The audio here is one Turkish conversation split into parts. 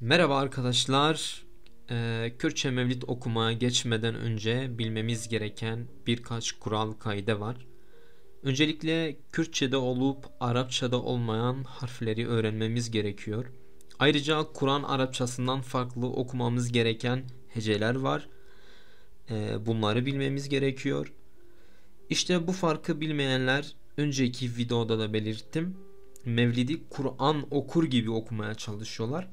Merhaba arkadaşlar. Kürtçe Mevlid okumaya geçmeden önce bilmemiz gereken birkaç kural kaide var. Öncelikle Kürtçe'de olup Arapça'da olmayan harfleri öğrenmemiz gerekiyor. Ayrıca Kur'an Arapçasından farklı okumamız gereken heceler var. Bunları bilmemiz gerekiyor. İşte bu farkı bilmeyenler önceki videoda da belirttim. Mevlid'i Kur'an okur gibi okumaya çalışıyorlar.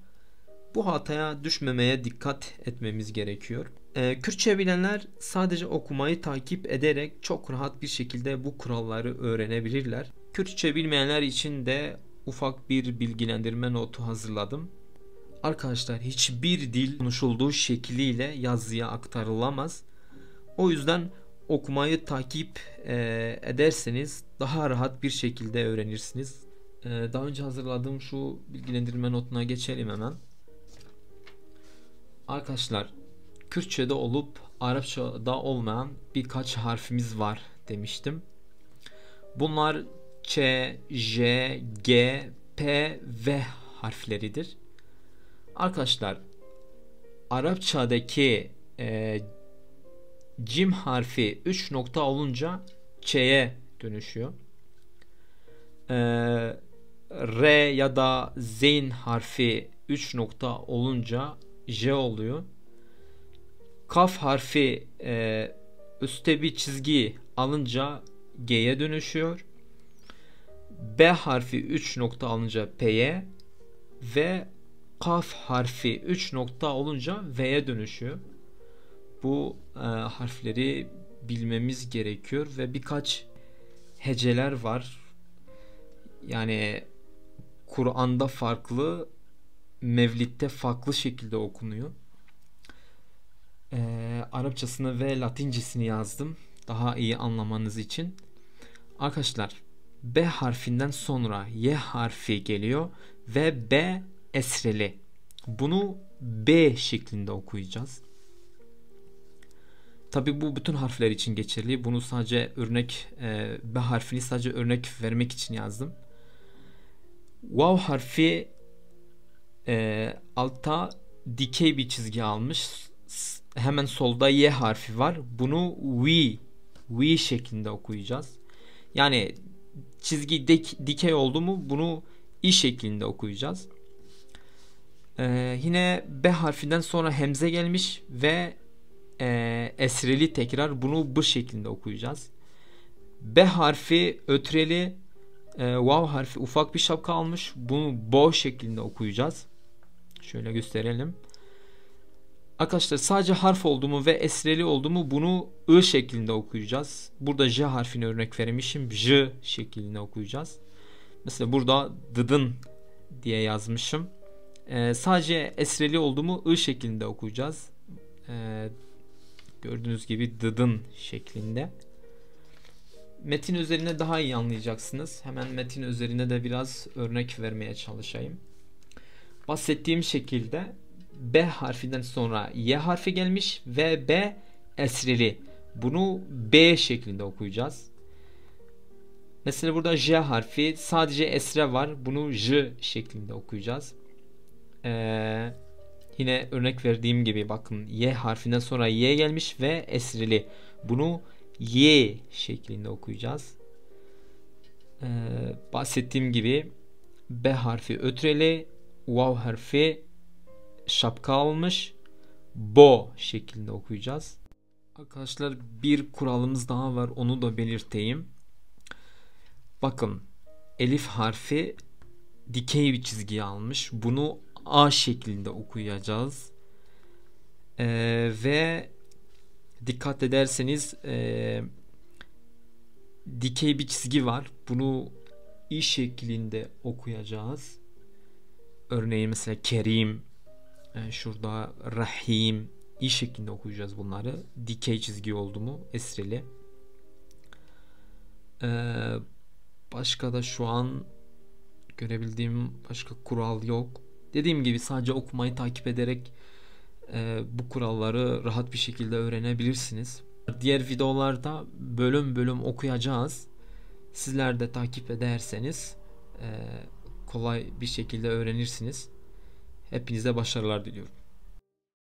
Bu hataya düşmemeye dikkat etmemiz gerekiyor. Kürtçe bilenler sadece okumayı takip ederek çok rahat bir şekilde bu kuralları öğrenebilirler. Kürtçe bilmeyenler için de ufak bir bilgilendirme notu hazırladım. Arkadaşlar, hiçbir dil konuşulduğu şekliyle yazıya aktarılamaz. O yüzden okumayı takip ederseniz daha rahat bir şekilde öğrenirsiniz. Daha önce hazırladığım şu bilgilendirme notuna geçelim hemen. Arkadaşlar, Kürtçe'de olup Arapça'da olmayan birkaç harfimiz var demiştim. Bunlar Ç, J, G, P, V harfleridir. Arkadaşlar, Arapça'daki cim harfi 3 nokta olunca Ç'ye dönüşüyor. R ya da Zeyn harfi 3 nokta olunca J oluyor. Kaf harfi üstte bir çizgi alınca G'ye dönüşüyor. B harfi 3 nokta alınca P'ye ve Kaf harfi 3 nokta olunca V'ye dönüşüyor. Bu harfleri bilmemiz gerekiyor ve birkaç heceler var. Yani Kur'an'da farklı, Mevlid'de farklı şekilde okunuyor. Arapçasını ve Latincesini yazdım daha iyi anlamanız için. Arkadaşlar, B harfinden sonra Y harfi geliyor ve B esreli. Bunu B şeklinde okuyacağız. Tabi bu bütün harfler için geçerli. Bunu sadece örnek, B harfini sadece örnek vermek için yazdım. Vav harfi altta dikey bir çizgi almış. Hemen solda Y harfi var. Bunu V şeklinde okuyacağız. Yani çizgi dikey oldu mu bunu I şeklinde okuyacağız. Yine B harfinden sonra hemze gelmiş ve esreli tekrar bunu bu şeklinde okuyacağız. B harfi ötreli, vav harfi ufak bir şapka almış. Bunu bo şeklinde okuyacağız. Şöyle gösterelim. Arkadaşlar, sadece harf oldu mu ve esreli oldu mu bunu I şeklinde okuyacağız. Burada J harfini örnek vermişim. J şeklinde okuyacağız. Mesela burada dıdın diye yazmışım. Sadece esreli oldu mu I şeklinde okuyacağız. Gördüğünüz gibi dıdın şeklinde. Metin üzerine daha iyi anlayacaksınız. Hemen metin üzerine de biraz örnek vermeye çalışayım. Bahsettiğim şekilde B harfinden sonra Y harfi gelmiş ve B esreli. Bunu B şeklinde okuyacağız. Mesela burada J harfi sadece esre var. Bunu J şeklinde okuyacağız. Yine örnek verdiğim gibi bakın, Y harfinden sonra Y gelmiş ve esreli. Bunu Y şeklinde okuyacağız. Bahsettiğim gibi B harfi ötreli, Vav harfi şapka almış, bo şeklinde okuyacağız. Arkadaşlar, bir kuralımız daha var, onu da belirteyim. Bakın, elif harfi dikey bir çizgi almış. Bunu A şeklinde okuyacağız. Ve dikkat ederseniz dikey bir çizgi var. Bunu İ şeklinde okuyacağız. Örneğin mesela Kerim, şurada Rahim, İ şeklinde okuyacağız bunları. Dikey çizgi oldu mu esreli. Başka da şu an görebildiğim başka kural yok. Dediğim gibi sadece okumayı takip ederek bu kuralları rahat bir şekilde öğrenebilirsiniz. Diğer videolarda bölüm bölüm okuyacağız. Sizler de takip ederseniz kolay bir şekilde öğrenirsiniz. Hepinize başarılar diliyorum.